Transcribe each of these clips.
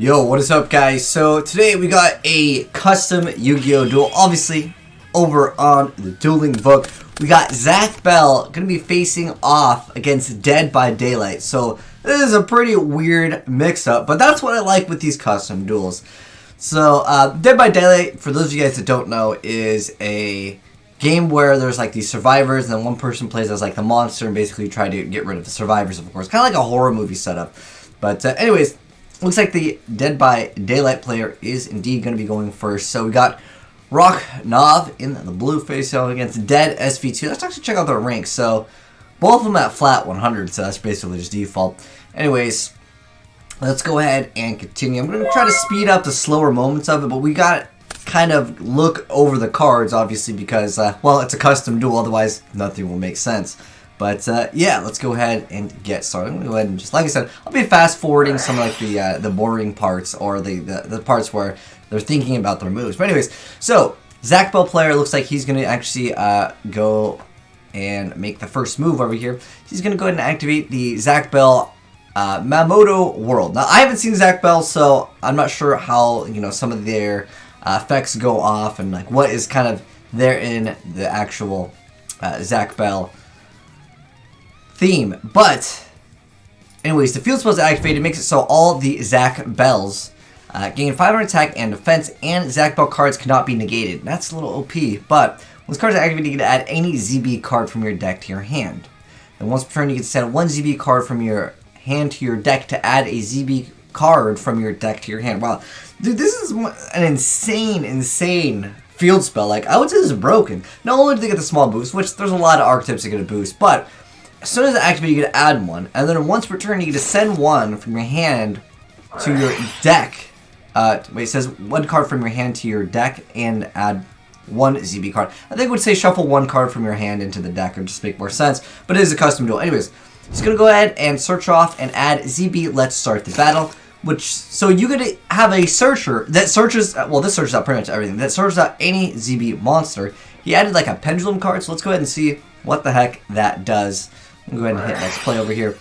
Yo, what is up, guys? So today we got a custom Yu-Gi-Oh duel, obviously over on the Dueling book. We got Zatch Bell gonna be facing off against Dead by Daylight. So this is a pretty weird mix-up, but that's what I like with these custom duels. So Dead by Daylight, for those of you guys that don't know, is a game where there's like these survivors, and then one person plays as like the monster and basically try to get rid of the survivors, of course. Kind of like a horror movie setup. But anyways, looks like the Dead by Daylight player is indeed going to be going first. So we got Rock Nav in the blue face against Dead SV2. Let's actually check out their ranks. So both of them at flat 100, so that's basically just default. Anyways, let's go ahead and continue. I'm going to try to speed up the slower moments of it, but we got to kind of look over the cards, obviously, because, well, it's a custom duel, otherwise nothing will make sense. But yeah, let's go ahead and get started. I'm going to go ahead and just, like I said, I'll be fast forwarding some of like the boring parts, or the parts where they're thinking about their moves. But anyways, so Zatch Bell player looks like he's going to actually go and make the first move over here. He's going to go ahead and activate the Zatch Bell Mamoto World. Now, I haven't seen Zatch Bell, so I'm not sure how, you know, some of their effects go off and like what is kind of there in the actual Zatch Bell theme. But anyways, the field spell is activated, makes it so all the Zatch Bells gain 500 attack and defense, and Zatch Bell cards cannot be negated. That's a little OP, but when this card is activated, you get to add any ZB card from your deck to your hand. And once per turn, you get to send one ZB card from your hand to your deck to add a ZB card from your deck to your hand. Wow, dude, this is an insane field spell. Like, I would say this is broken. Not only do they get the small boost, which there's a lot of archetypes that get a boost, but as soon as it activates, you get to add one, and then once per turn, you get to send one from your hand to your deck. Wait, it says one card from your hand to your deck and add one ZB card. I think it would say shuffle one card from your hand into the deck, or just make more sense, but it is a custom duel. Anyways, he's going to go ahead and search off and add ZB, let's start the battle. So you're going to have a searcher that searches, well, this searches out pretty much everything, that searches out any ZB monster. He added like a Pendulum card, so let's go ahead and see what the heck that does. I'm going to go ahead and hit next play over here.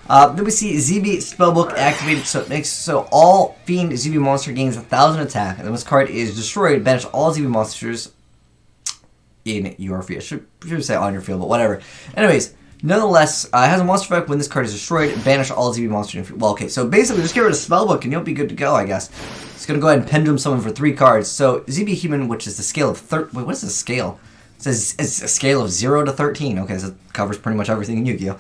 Then we see ZB Spellbook activated, so it makes so all Fiend ZB monster gains 1,000 attack, and then this card is destroyed, banish all ZB monsters in your field. Should say on your field, but whatever. Anyways, nonetheless, it has a monster effect when this card is destroyed, banish all ZB monsters in your field. Well, okay, so basically just get rid of Spellbook and you'll be good to go, I guess. It's going to go ahead and Pendulum summon for 3 cards. So ZB Human, which is the scale of wait, what is the scale? It says it's a scale of 0 to 13. Okay, so it covers pretty much everything in Yu-Gi-Oh!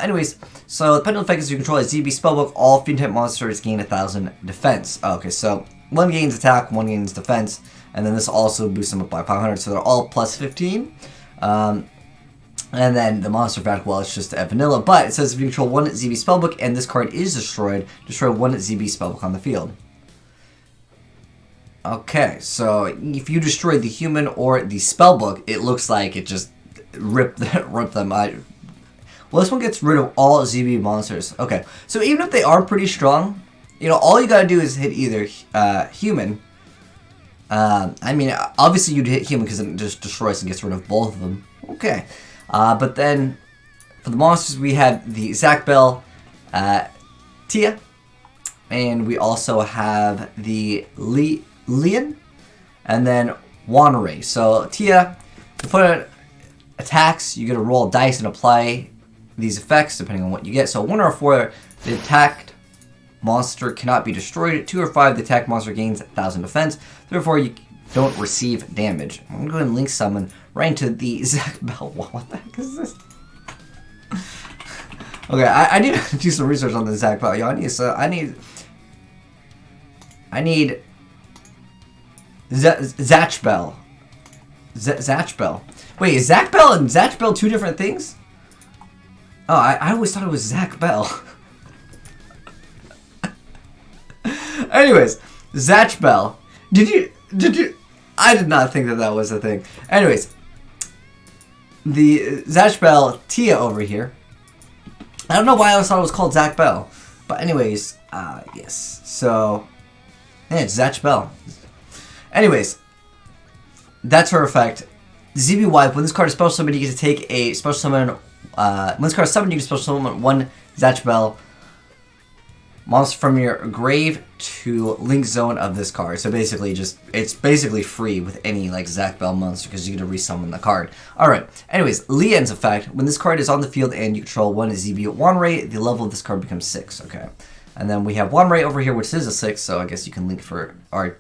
Anyways, so the Pendulum effect is you control a ZB Spellbook, all Fiend type monsters gain 1,000 defense. Okay, so one gains attack, one gains defense, and then this also boosts them up by 500, so they're all plus 15. And then the monster effect, well, it's just a vanilla, but it says if you control one ZB Spellbook and this card is destroyed, destroy one ZB Spellbook on the field. Okay, so if you destroy the human or the spellbook, it looks like it just ripped them. Well, this one gets rid of all ZB monsters. Okay, so even if they are pretty strong, you know, all you gotta do is hit either human. I mean, obviously you'd hit human because it just destroys and gets rid of both of them. Okay, but then for the monsters, we have the Zatch Bell, Tia, and we also have the Lian, and then Wanray. So Tia, to put in attacks, you get to roll dice and apply these effects depending on what you get. So 1 or 4, the attacked monster cannot be destroyed. 2 or 5, the attacked monster gains 1,000 defense. 3 or 4, you don't receive damage. I'm gonna go ahead and link summon right into the Zatch Bell. What the heck is this? Okay, I need to do some research on the Zatch Bell. Yo, I need Zatch Bell. Zatch Bell. Wait, is Zatch Bell and Zatch Bell 2 different things? Oh, I always thought it was Zatch Bell. Anyways, Zatch Bell. Did you? I did not think that was a thing. Anyways, the Zatch Bell Tia over here. I don't know why I always thought it was called Zatch Bell. But anyways, yes. So, yeah, it's Zatch Bell. Anyways, that's her effect. ZB Wipe, when this card is special summoned, you get to take a special summon. When this card is summoned, you can special summon one Zatch Bell monster from your grave to link zone of this card. So basically, it's basically free with any like Zatch Bell monster because you get to resummon the card. All right. Anyways, Lien's effect: when this card is on the field and you control one ZB one ray, the level of this card becomes 6. Okay. And then we have one ray over here, which is a 6. So I guess you can link for or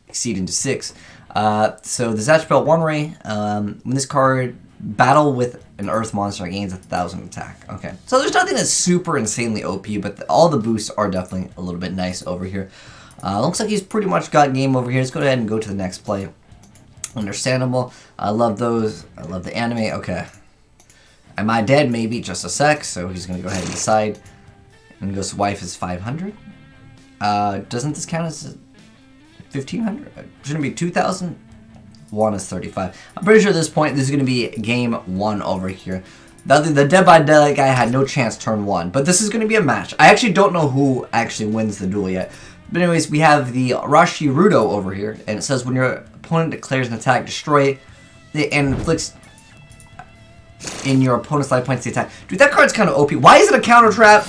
exceed into 6. So the Zatch Bell one ray, when this card battle with an earth monster gains 1,000 attack. Okay, so there's nothing that's super insanely OP, but all the boosts are definitely a little bit nice over here. Looks like he's pretty much got game over here. Let's go ahead and go to the next play. Understandable. I love those. I love the anime. Okay. Am I dead? Maybe. Just a sec. So he's going to go ahead and decide. And goes wife is 500. Doesn't this count as 1,500? Shouldn't it be 2,000? 1 is 35. I'm pretty sure at this point this is going to be game 1 over here. The Dead by Daylight guy had no chance turn 1, but this is going to be a match. I actually don't know who actually wins the duel yet. But anyways, we have the Rashi Rudo over here, and it says when your opponent declares an attack, destroy it and inflicts in your opponent's life points the attack. Dude, that card's kind of OP. Why is it a counter trap?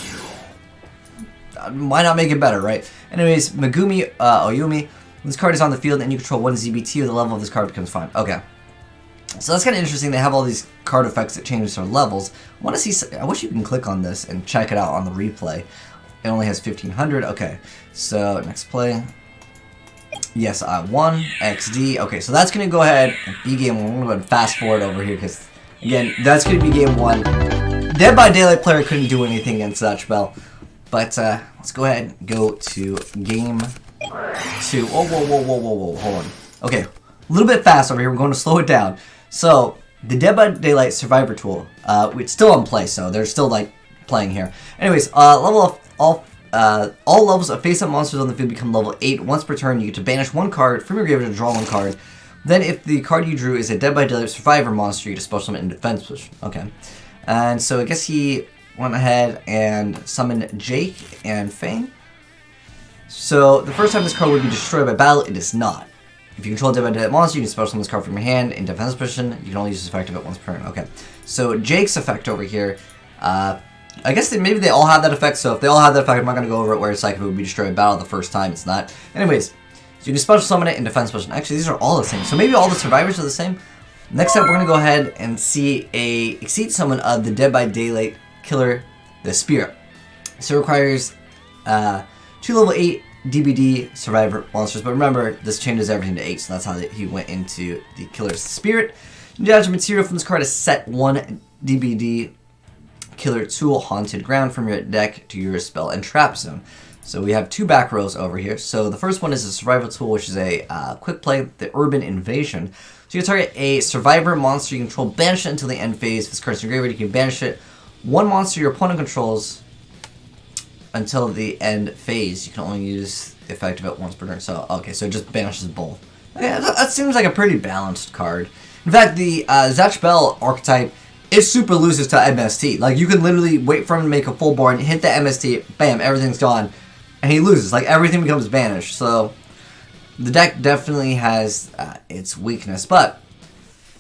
Why not make it better, right? Anyways, Megumi Oyumi. When this card is on the field and you control one ZBT, the level of this card becomes 5. Okay. So that's kind of interesting. They have all these card effects that change their levels. I wish you can click on this and check it out on the replay. It only has 1,500. Okay. So next play. Yes, I won. XD. Okay, so that's going to go ahead and be game 1. I'm going to go ahead and fast forward over here because, again, that's going to be game 1. Dead by Daylight player couldn't do anything against Zatch Bell. But let's go ahead and go to game 2. Whoa, hold on. Okay, a little bit fast over here. We're going to slow it down. So, the Dead by Daylight Survivor tool, it's still in play, so they're still, like, playing here. Anyways, all levels of face-up monsters on the field become level 8. Once per turn, you get to banish one card from your graveyard to draw one card. Then, if the card you drew is a Dead by Daylight Survivor monster, you get to special summon in defense position. Okay. And so, I guess he went ahead and summoned Jake and Fang. So, the first time this card would be destroyed by battle, it is not. If you control a Dead by Daylight monster, you can special summon this card from your hand in defense position. You can only use this effect of it once per turn. Okay. So, Jake's effect over here, I guess maybe they all have that effect, so if they all have that effect, I'm not going to go over it where it's like if it would be destroyed by battle the first time, it's not. Anyways, so you can special summon it in defense position. Actually, these are all the same. So maybe all the survivors are the same. Next up, we're going to go ahead and see a Exceed summon of the Dead by Daylight killer, the Spirit. So it requires 2 level 8 DBD survivor monsters, but remember, this changes everything to 8, so that's how he went into the killer's Spirit. Damage material from this card is set 1 DBD killer tool haunted ground from your deck to your spell and trap zone. So we have 2 back rows over here. So the first one is a survival tool, which is a quick play, the Urban Invasion. So you can target a survivor monster you control, banish it until the end phase. If this card's in your graveyard, you can banish it. One monster your opponent controls until the end phase. You can only use the effect of it once per turn. So okay, so it just banishes both. Okay, that seems like a pretty balanced card. In fact, the Zatch Bell archetype, it super loses to MST. Like, you can literally wait for him to make a full board, hit the MST, bam, everything's gone, and he loses. Like, everything becomes banished. So, the deck definitely has its weakness. But,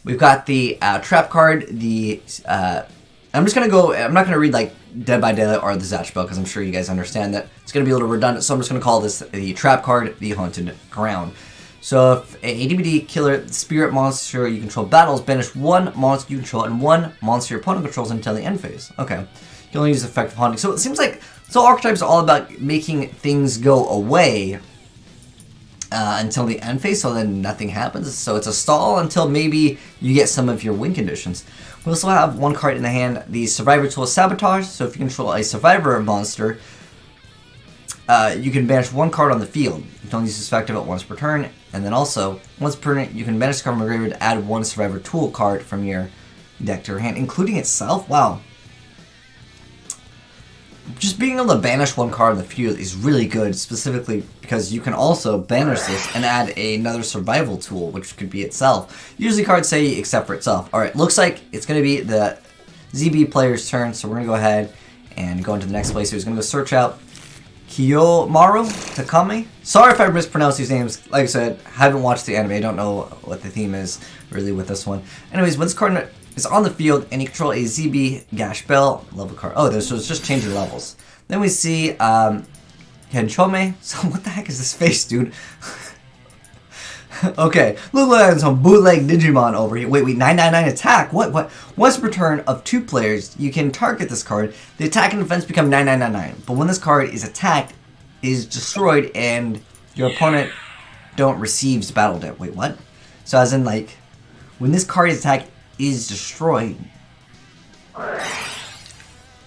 we've got the trap card, the... I'm just going to go... I'm not going to read, like, Dead by Daylight or the Zatch Bell, because I'm sure you guys understand that it's going to be a little redundant. So, I'm just going to call this the trap card, the Haunted Ground. So if a DBD killer spirit monster you control battles, banish one monster you control and one monster your opponent controls until the end phase. Okay. You can only use the effect of haunting. So it seems like archetypes are all about making things go away until the end phase, so then nothing happens. So it's a stall until maybe you get some of your win conditions. We also have one card in the hand, the Survivor tool Sabotage. So if you control a Survivor monster, you can banish one card on the field. You can only use this effect of it once per turn. And then also, once per turn, you can banish a card from your graveyard to add one Survivor tool card from your deck to your hand, including itself. Wow. Just being able to banish one card on the field is really good, specifically because you can also banish this and add another survival tool, which could be itself. Usually cards say except for itself. Alright, looks like it's going to be the ZB player's turn, so we're going to go ahead and go into the next place. So he's going to go search out Kiyomaru Takami. Sorry if I mispronounced these names. Like I said, haven't watched the anime. I don't know what the theme is really with this one. Anyways, when this card is on the field and you control a ZB Zatch Bell level card. Oh, so it's just changing levels. Then we see Kenchome. So what the heck is this face, dude? Okay, look like some bootleg Digimon over here. Wait, 999 attack. What? Once per turn of 2 players, you can target this card. The attack and defense become 9999. But when this card is attacked, is destroyed, and your opponent don't receives battle damage. Wait, what? So as in like, when this card is attacked, is destroyed.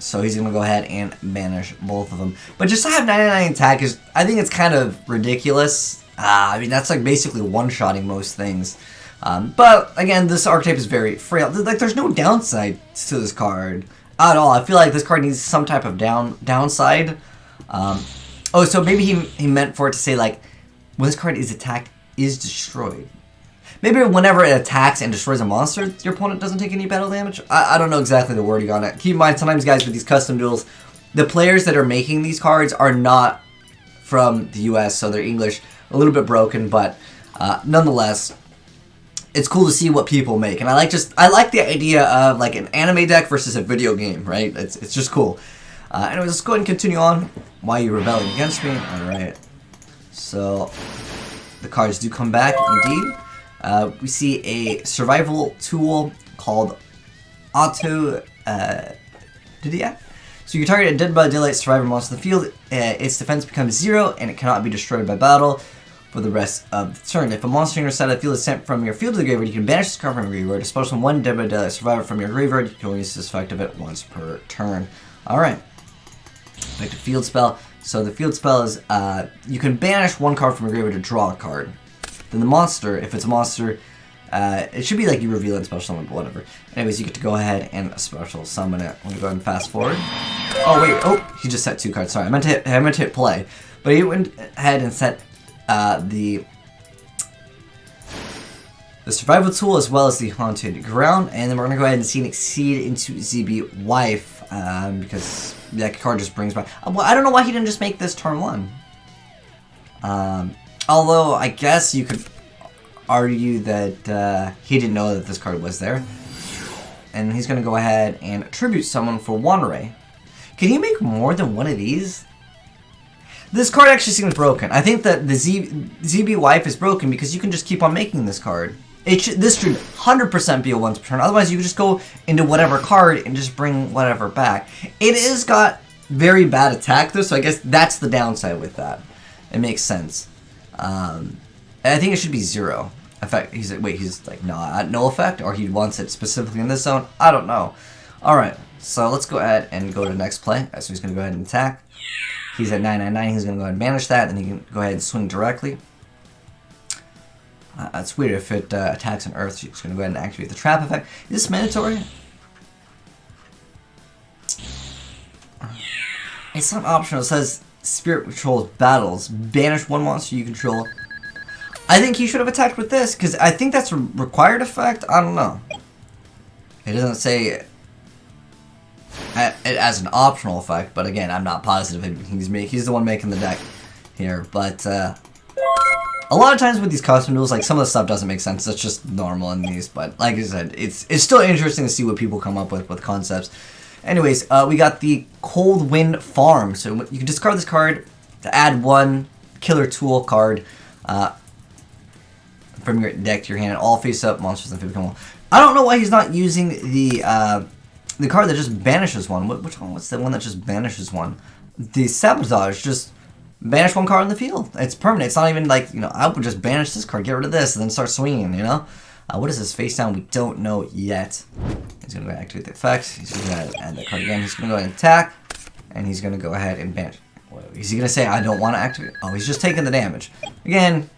So he's gonna go ahead and banish both of them. But just to have 99 attack is, I think it's kind of ridiculous. I mean, that's like basically one-shotting most things. But again, this archetype is very frail. Like, there's no downside to this card at all. I feel like this card needs some type of downside. Oh, so maybe he meant for it to say like, when this card is attacked, is destroyed. Maybe whenever it attacks and destroys a monster, your opponent doesn't take any battle damage. I don't know exactly the wording on it. Keep in mind, sometimes guys with these custom duels, the players that are making these cards are not from the US, so they're English. A little bit broken, but nonetheless, it's cool to see what people make. And I like the idea of like an anime deck versus a video game, right? It's just cool. Anyways, let's go ahead and continue on. Why are you rebelling against me? Alright. So, the cards do come back, indeed. We see a survival tool called Auto Didiac. So you target a dead by daylight survivor monster in the field, its defense becomes 0, and it cannot be destroyed by battle for the rest of the turn. If a monster on your side of the field is sent from your field to the graveyard, you can banish this card from your graveyard. Dispose from 1 dead by daylight survivor from your graveyard. You can only use this effect of it once per turn. Alright. Effective field spell. So the field spell is, you can banish 1 card from your graveyard to draw a card. Then the monster, if it's a monster, it should be like you reveal it and special summon, but whatever. Anyways, you get to go ahead and special summon it. I'm gonna go ahead and fast forward. Oh wait, oh, he just set 2 cards. Sorry, I meant to hit play, but he went ahead and set the survival tool as well as the haunted ground, and then we're gonna go ahead and see an exceed into ZB wife because that card just brings back. Well, I don't know why he didn't just make this turn 1. Although I guess you could argue that he didn't know that this card was there. And he's going to go ahead and tribute someone for 1 ray. Can you make more than 1 of these? This card actually seems broken. I think that the ZB wife is broken because you can just keep on making this card. This should 100% be a once per turn. Otherwise, you could just go into whatever card and just bring whatever back. It has got very bad attack though, so I guess that's the downside with that. It makes sense. I think it should be 0. Effect. He's like no effect, or he wants it specifically in this zone. I don't know. All right, so let's go ahead and go to the next play. So he's gonna go ahead and attack. He's at 999. He's gonna go ahead and banish that, and he can go ahead and swing directly. It's weird if it attacks an earth. She's gonna go ahead and activate the trap effect. Is this mandatory? It's not optional. It says spirit controls battles. Banish 1 monster you control. I think he should have attacked with this, because I think that's a required effect. I don't know. It doesn't say it as an optional effect, but again, I'm not positive. He's the one making the deck here. But a lot of times with these custom duels, like some of the stuff doesn't make sense. That's just normal in these. But like I said, it's still interesting to see what people come up with concepts. Anyways, we got the Cold Wind Farm. So you can discard this card to add 1 killer tool card from your deck to your hand. All face-up monsters and become 1. I don't know why he's not using the card that just banishes 1. Which one? What's the one that just banishes 1? The Sabotage. Just banish 1 card in the field. It's permanent. It's not even like, you know, I would just banish this card, get rid of this, and then start swinging, you know? What is his face down? We don't know yet. He's going to go ahead and activate the effect. He's going to go ahead and add that card again. He's going to go ahead and attack. And he's going to go ahead and banish. Is he going to say, I don't want to activate? Oh, he's just taking the damage. Again,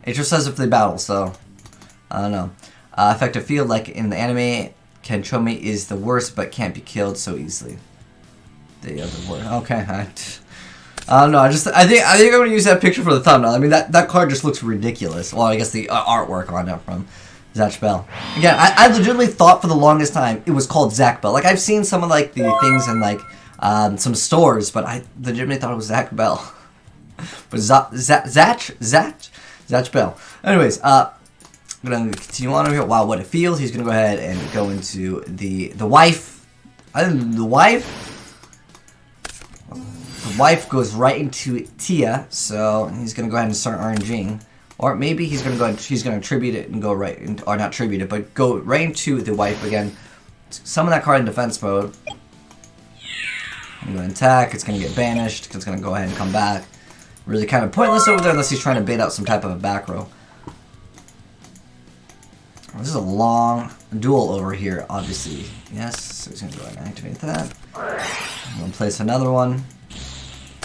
it just says if they battle, so I don't know. Effective field, like in the anime, Kenchome is the worst, but can't be killed so easily. The other word. Okay, I don't know. I think I'm gonna use that picture for the thumbnail. I mean, that card just looks ridiculous. Well, I guess the artwork on it from Zatch Bell. Again, I legitimately thought for the longest time it was called Zatch Bell. Like I've seen some of like the things in like some stores, but I legitimately thought it was Zatch Bell. But Zatch Bell. Anyways, I'm gonna continue on over here. Wow, what a field! He's gonna go ahead and go into the wife. I think the wife. wife goes right into Tia, so he's gonna go ahead and start RNGing. Or maybe he's gonna go. She's gonna tribute it and go right, or not tribute it, but go right into the wife again. Summon that card in defense mode. I'm gonna attack. It's gonna get banished. It's gonna go ahead and come back. Really kind of pointless over there unless he's trying to bait out some type of a back row. This is a long duel over here, obviously. Yes, so he's gonna go ahead and activate that. I'm gonna place another one.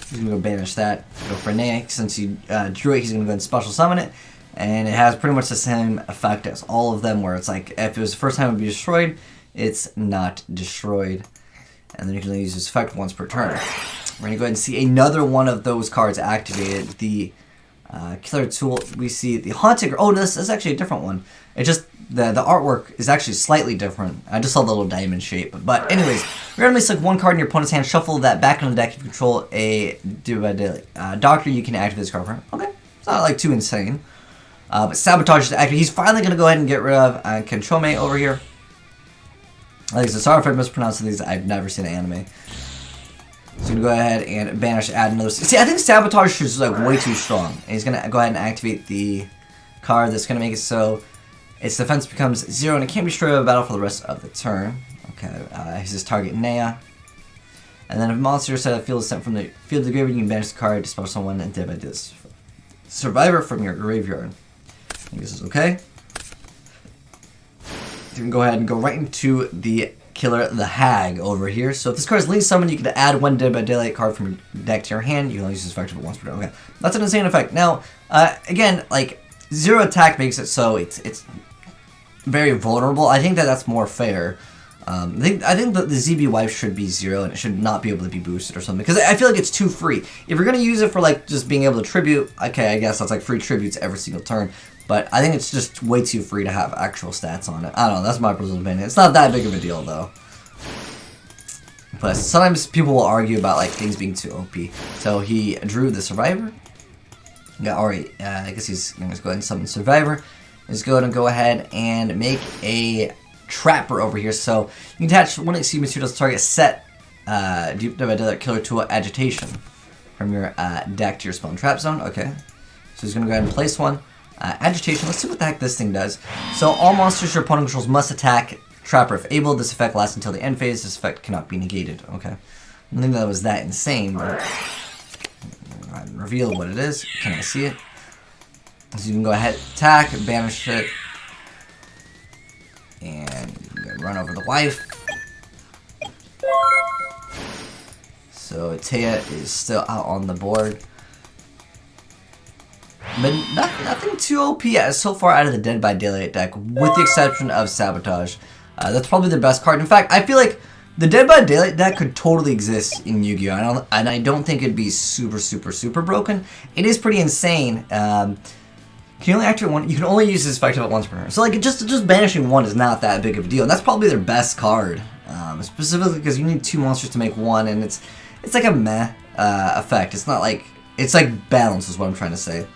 He's gonna go banish that. Go for Nea. Since he drew it, he's gonna go ahead and special summon it. And it has pretty much the same effect as all of them, where it's like if it was the first time it would be destroyed, it's not destroyed. And then you can only use this effect once per turn. We're gonna go ahead and see another one of those cards activated. The killer tool. We see the haunted. Oh, this is actually a different one. It just the artwork is actually slightly different. I just saw the little diamond shape. But anyways, randomly select one card in your opponent's hand, shuffle that back into the deck. If you control a doctor, you can activate this card for him. Okay, it's not like too insane. But sabotage is active. He's finally gonna go ahead and get rid of Controme over here. Like I said, sorry if I mispronounced these. I've never seen an anime. So he's gonna go ahead and banish, add another. See, I think sabotage is like way too strong. And he's gonna go ahead and activate the card that's gonna make it so its defense becomes 0 and it can't be destroyed by battle for the rest of the turn. Okay, he's his target Nea. And then if a monster set of field is sent from the field of the graveyard, you can banish the card to spell someone and dead by this survivor from your graveyard. I think this is okay. You can go ahead and go right into the killer, the Hag, over here. So if this card is lead summoned, you can add one Dead by Daylight card from your deck to your hand. You can only use this effect once per turn. Okay, that's an insane effect. Now, again, like 0 attack makes it so it's very vulnerable. I think that's more fair. I think that the ZB wife should be 0 and it should not be able to be boosted or something, because I feel like it's too free. If you're gonna use it for like just being able to tribute, okay, I guess that's like free tributes every single turn. But I think it's just way too free to have actual stats on it. I don't know, that's my personal opinion. It's not that big of a deal though. But sometimes people will argue about like things being too OP. So he drew the Survivor. Yeah, alright, I guess he's going to go ahead and summon Survivor. He's going to go ahead and make a Trapper over here. So you can attach one XC materials to target set Deep Dive Killer Tool Agitation from your deck to your spell and trap zone. Okay. So he's going to go ahead and place one. Agitation, let's see what the heck this thing does. So all monsters your opponent controls must attack Trapper. If able, this effect lasts until the end phase. This effect cannot be negated. Okay. I don't think that was that insane, but reveal what it is. Can I see it? So you can go ahead, attack, banish it, and you can run over the wife. So Taya is still out on the board. But nothing too OP so far out of the Dead by Daylight deck, with the exception of Sabotage. That's probably their best card. In fact, I feel like the Dead by Daylight deck could totally exist in Yu-Gi-Oh! And I don't think it'd be super broken. It is pretty insane. You can only activate one. You can only use this effect once per turn. So like just banishing one is not that big of a deal. And that's probably their best card, specifically because you need 2 monsters to make one, and it's like a meh effect. It's not like balance is what I'm trying to say.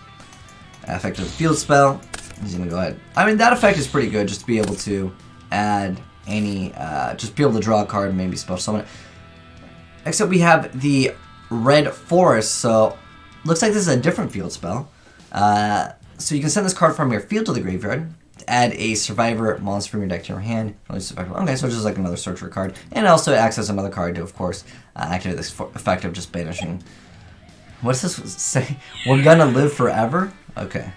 Effective field spell. He's gonna go ahead. I mean, that effect is pretty good, just to be able to add any, just be able to draw a card and maybe spell summon it. Next up, we have the Red Forest. So looks like this is a different field spell. So you can send this card from your field to the graveyard to add a Survivor monster from your deck to your hand. Okay, so it's just like another searcher card, and also access another card to, of course, activate this effect of just banishing. What's this say? We're gonna live forever. Okay.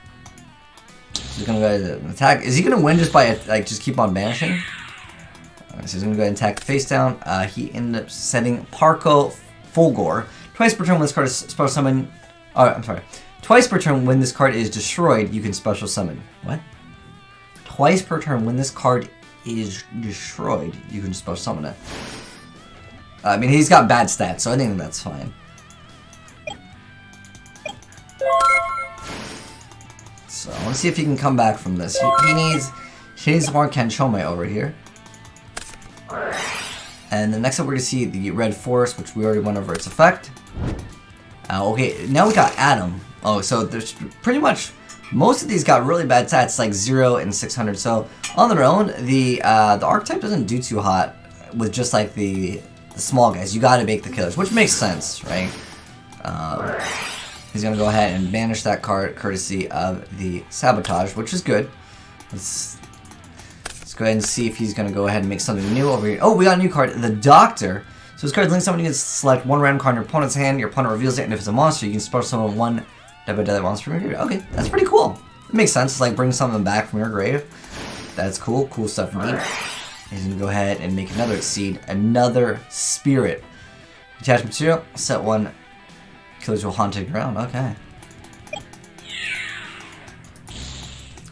So he's gonna go ahead and attack. Is he gonna win just by just keep on banishing? So he's gonna go ahead and attack face down. He ended up setting Parco Fulgore. Twice per turn when this card is special summon. Oh, I'm sorry. Twice per turn when this card is destroyed, you can special summon. What? Twice per turn when this card is destroyed, you can special summon it. I mean, he's got bad stats, so I think that's fine. So let's see if he can come back from this. He needs more Kanchome over here. And then next up we're going to see the Red Forest, which we already went over its effect. Okay, now we got Adam. Oh, so there's pretty much most of these got really bad stats, like 0 and 600. So on their own, the archetype doesn't do too hot with just like the small guys. You got to make the killers, which makes sense, right? He's going to go ahead and banish that card courtesy of the Sabotage, which is good. Let's go ahead and see if he's going to go ahead and make something new over here. Oh, we got a new card, the Doctor. So this card links someone. You can select one random card in your opponent's hand. Your opponent reveals it, and if it's a monster, you can special summon one dead monster from your grave. Okay, that's pretty cool. It makes sense. It's like bring something back from your grave. That's cool. Cool stuff indeed. He's going to go ahead and make another Exceed, another Spirit. Attach material, set one, killers will haunted ground. Okay.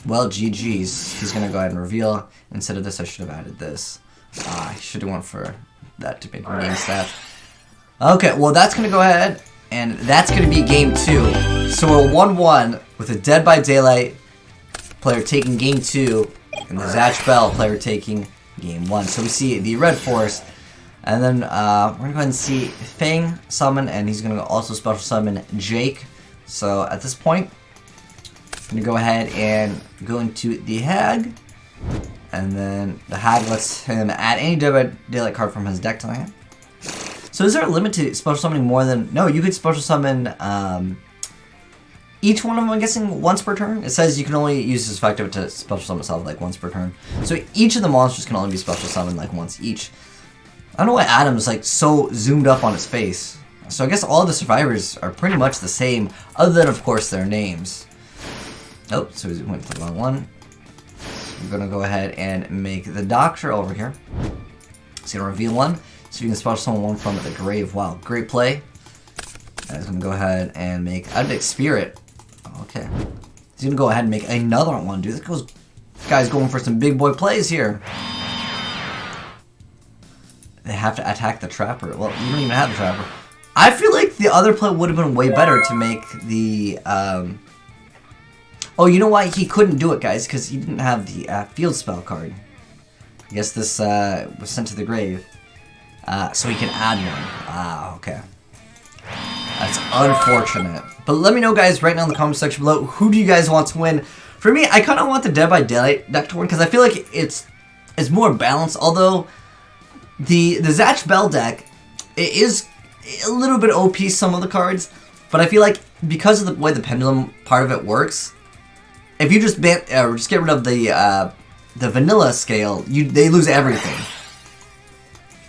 Well, GG's. He's going to go ahead and reveal. Instead of this, I should have added this. I should have went for that to make game stat. Okay, well, that's going to go ahead, and that's going to be game 2. So we're 1-1 with a Dead by Daylight player taking game 2, and the Zatch Bell player taking game 1. So we see the Red Forest, and then we're going to go ahead and see Fang summon, and he's going to also special summon Jake. So at this point, I'm going to go ahead and go into the Hag, and then the Hag lets him add any Dead by Daylight card from his deck to the hand. So is there a limit to special summoning more than... No, you could special summon each one of them, I'm guessing, once per turn. It says you can only use this effective to special summon itself like once per turn. So each of the monsters can only be special summoned like once each. I don't know why Adam's like so zoomed up on his face. So I guess all the survivors are pretty much the same, other than of course their names. Oh, so we went to the wrong one. We're gonna go ahead and make the Doctor over here. He's gonna reveal one, so you can special summon one from the grave. Wow, great play. He's gonna go ahead and make Epic Spirit. Okay. He's gonna go ahead and make another one, dude. This guy's going for some big boy plays here. They have to attack the Trapper. Well, you don't even have the Trapper. I feel like the other play would have been way better to make the, Oh, you know why he couldn't do it, guys? Because he didn't have the field spell card. I guess this was sent to the grave. So he can add one. Ah, okay. That's unfortunate. But let me know, guys, right now in the comment section below, who do you guys want to win? For me, I kind of want the Dead by Daylight deck to win, because I feel like it's more balanced, although the Zatch Bell deck, it is a little bit OP, some of the cards, but I feel like because of the way the Pendulum part of it works, if you just get rid of the vanilla scale, they lose everything.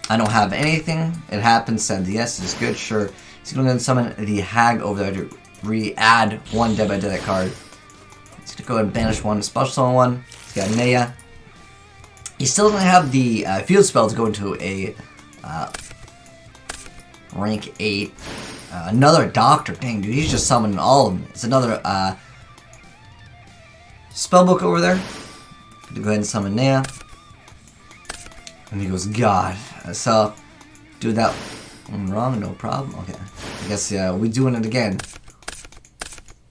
I don't have anything. It happens. Said yes is good. Sure. He's going to summon the Hag over there to re-add one Dead by Daylight card. He's going to go ahead and banish one, special summon one. He's got Naya. He still doesn't have the field spell to go into a rank 8. Another Doctor. Dang, dude, he's just summoning all of them. It's another spellbook over there. Going to go ahead and summon Naya. And he goes, God. So, do that one wrong, no problem. Okay. I guess, yeah, we're doing it again.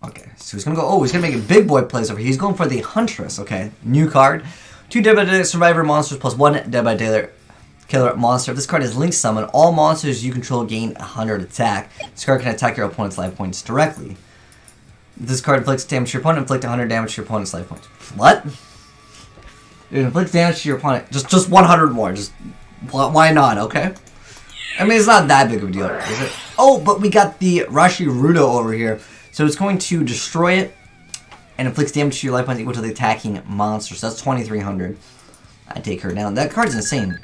Okay, so he's gonna go, he's gonna make a big boy plays over here. He's going for the Huntress, okay. New card. 2 Dead by Daylight Survivor monsters plus 1 Dead by Daylight Killer monster. If this card is Link Summon, all monsters you control gain 100 attack. This card can attack your opponent's life points directly. If this card inflicts damage to your opponent, inflict 100 damage to your opponent's life points. What? It inflicts damage to your opponent. Just 100 more. Just why not? Okay. I mean, it's not that big of a deal, is it? Oh, but we got the Rashi Rudo over here, so it's going to destroy it and inflicts damage to your life points equal to the attacking monster. So that's 2,300. I take her down. That card's insane.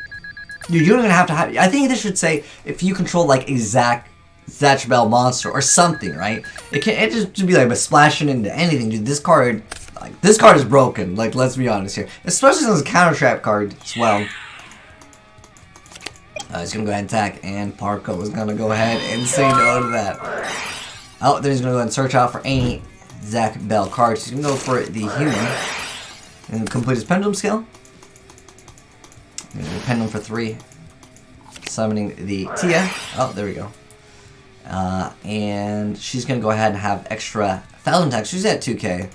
Dude, you don't even have to have. I think this should say if you control like exact Zatch Bell monster or something, right? It just be like by splashing into anything, dude. This card is broken. Like, let's be honest here, especially since it's a counter trap card as well. He's gonna go ahead and attack, and Parko is gonna go ahead and say no to that. Oh, then he's gonna go ahead and search out for any Zatch Bell cards. He's gonna go for the human and complete his Pendulum skill. Pendulum for 3. Summoning the Tia. Oh, there we go. And she's gonna go ahead and have extra 1,000 attacks. She's at 2k,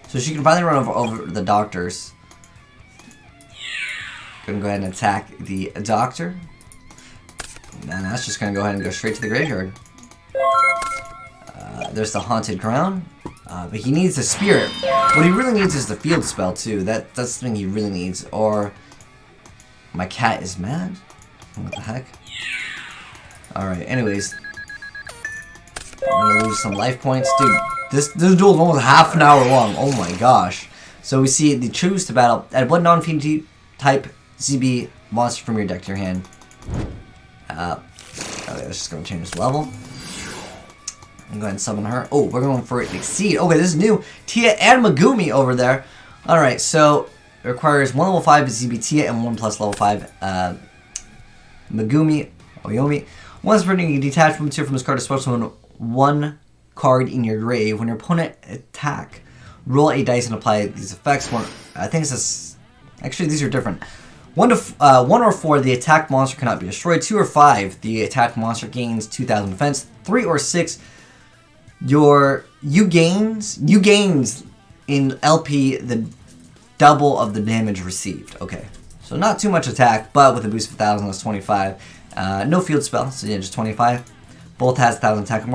so she can finally run over the Doctors. Gonna go ahead and attack the Doctor. And that's just gonna go ahead and go straight to the graveyard. There's the Haunted Ground, but he needs the Spirit. What he really needs is the field spell too. That's the thing he really needs. Or my cat is mad. What the heck? All right. Anyways, I'm gonna lose some life points. Dude, this duel is almost half an hour long. Oh my gosh. So we see the choose to battle. Add one non-fiend type ZB monster from your deck to your hand. Okay, let's just go and change this level. I'm going to summon her. Oh, we're going for an Exceed. Okay, this is new. Tia and Megumi over there. Alright, so it requires 1 level 5 ZB Tia and 1 plus level 5 Megumi Oyomi. Once printing, you detach one material from this card to special one card in your grave. When your opponent attack, roll a dice and apply these effects. I think it's this. Actually, these are different. 1 or 4, the attacked monster cannot be destroyed. 2 or 5, the attacked monster gains 2,000 defense. 3 or 6, you gains in LP the double of the damage received. Okay, so not too much attack, but with a boost of 1,000, that's 25. No field spell, so yeah, just 25. Both has 1,000 attack.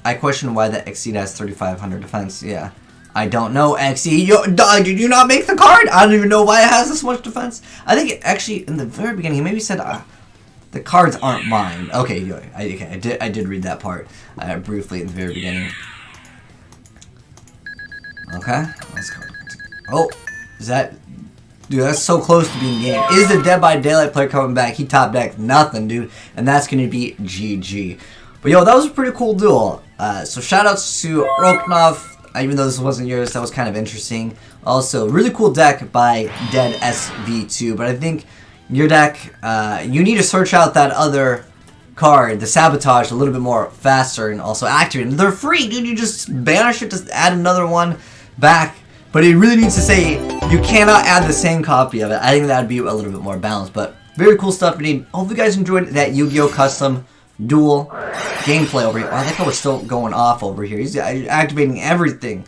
I question why the Exceed has 3,500 defense. Yeah, I don't know, Exceed. Did you not make the card? I don't even know why it has this much defense. I think it actually, in the very beginning, he maybe said, the cards aren't mine. Okay, I did read that part briefly in the very beginning. Okay, let's go. Oh, is that... Dude, that's so close to being game. Is the Dead by Daylight player coming back? He top decked nothing, dude. And that's going to be GG. But yo, that was a pretty cool duel. So shoutouts to Roknov. Even though this wasn't yours, that was kind of interesting. Also, really cool deck by Dead SV2. But I think your deck, you need to search out that other card, the Sabotage, a little bit more faster and also activate them. They're free, dude. You just banish it to add another one back. But it really needs to say you cannot add the same copy of it. I think that would be a little bit more balanced. But very cool stuff. Hope you guys enjoyed that Yu-Gi-Oh! Custom duel gameplay over here. Oh, I think we're still going off over here. He's activating everything.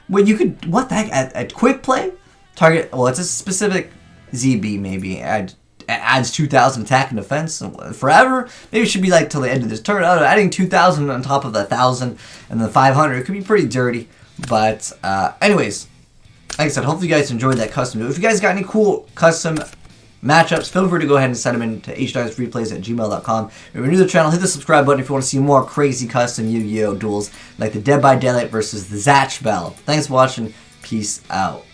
Wait, you could... What the heck? At quick play? Target... Well, it's a specific ZB maybe. Adds 2,000 attack and defense forever. Maybe it should be like till the end of this turn. I don't know, adding 2,000 on top of the 1,000 and the 500. It could be pretty dirty. But anyways... Like I said, hopefully you guys enjoyed that custom duel. If you guys got any cool custom matchups, feel free to go ahead and send them in to azneyesreplays@gmail.com. If you're new to the channel, hit the subscribe button if you want to see more crazy custom Yu-Gi-Oh! Duels like the Dead by Daylight versus the Zatch Bell. Thanks for watching. Peace out.